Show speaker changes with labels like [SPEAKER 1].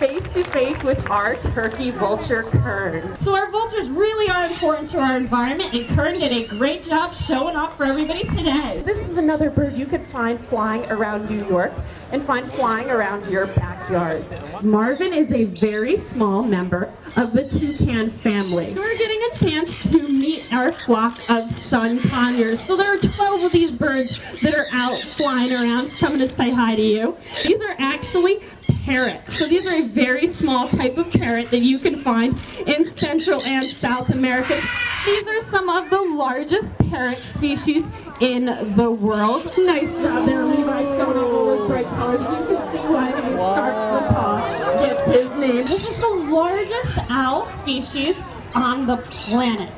[SPEAKER 1] Face to face with our turkey vulture, Kern.
[SPEAKER 2] So our vultures really are important to our environment, and Kern did a great job showing off for everybody today.
[SPEAKER 1] This is another bird you could find flying around New York and find flying around your backyards. Marvin is a very small member of the toucan family.
[SPEAKER 2] We're getting a chance to meet our flock of sun conures. So there are 12 of these birds that are out flying around, just coming to say hi to you. These are actually parrots. So these are a very small type of parrot that you can find in Central and South America. These are some of the largest parrot species in the world. Nice job there, Levi, showing off all those bright colors. You can see why the Stark Macaw gets his name. This is the largest owl species on the planet.